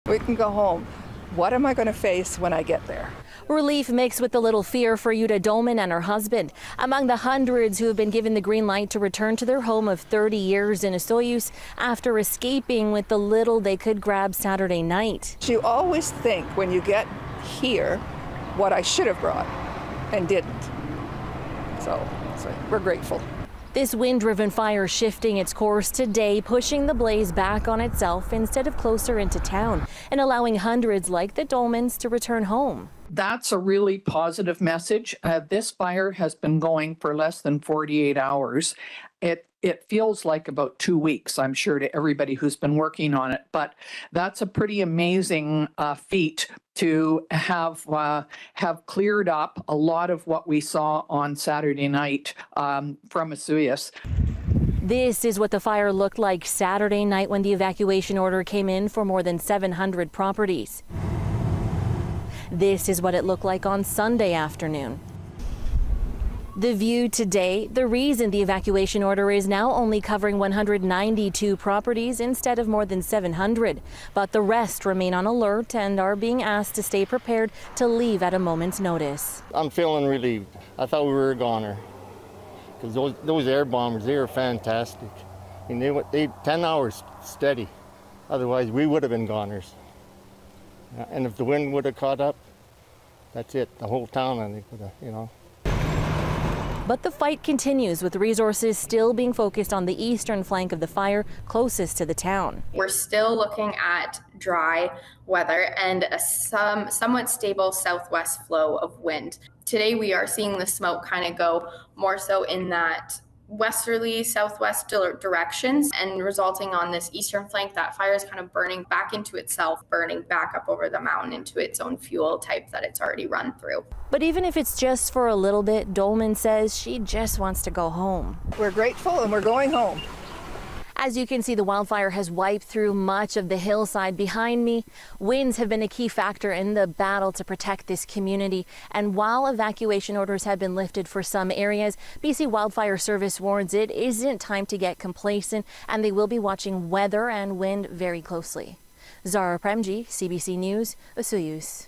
We can go home. What am I going to face when I get there? Relief mixed with a little fear for Yuta Dolman and her husband, among the hundreds who have been given the green light to return to their home of 30 years in Osoyoos after escaping with the little they could grab Saturday night. You always think when you get here what I should have brought and didn't. So we're grateful. This wind-driven fire shifting its course today, pushing the blaze back on itself instead of closer into town and allowing hundreds like the Dolmans to return home. That's a really positive message. This fire has been going for less than 48 hours. It feels like about 2 weeks, I'm sure, to everybody who's been working on it. But that's a pretty amazing feat to have cleared up a lot of what we saw on Saturday night from Osoyoos. This is what the fire looked like Saturday night when the evacuation order came in for more than 700 properties. This is what it looked like on Sunday afternoon. The view today, the reason the evacuation order is now only covering 192 properties instead of more than 700. But the rest remain on alert and are being asked to stay prepared to leave at a moment's notice. I'm feeling relieved. I thought we were a goner because those air bombers, they were fantastic. I mean, they 10 hours steady. Otherwise, we would have been goners. And if the wind would have caught up, that's it. The whole town, I think, would have, you know. But the fight continues, with resources still being focused on the eastern flank of the fire closest to the town. We're still looking at dry weather and a somewhat stable southwest flow of wind. Today we are seeing the smoke kind of go more so in that westerly southwest directions and resulting on this eastern flank. That fire is kind of burning back into itself, burning back up over the mountain into its own fuel type that it's already run through. But even if it's just for a little bit, Dolman says she just wants to go home. We're grateful and we're going home. As you can see, the wildfire has wiped through much of the hillside behind me. Winds have been a key factor in the battle to protect this community. And while evacuation orders have been lifted for some areas, BC Wildfire Service warns it isn't time to get complacent, and they will be watching weather and wind very closely. Zara Premji, CBC News, Osoyoos.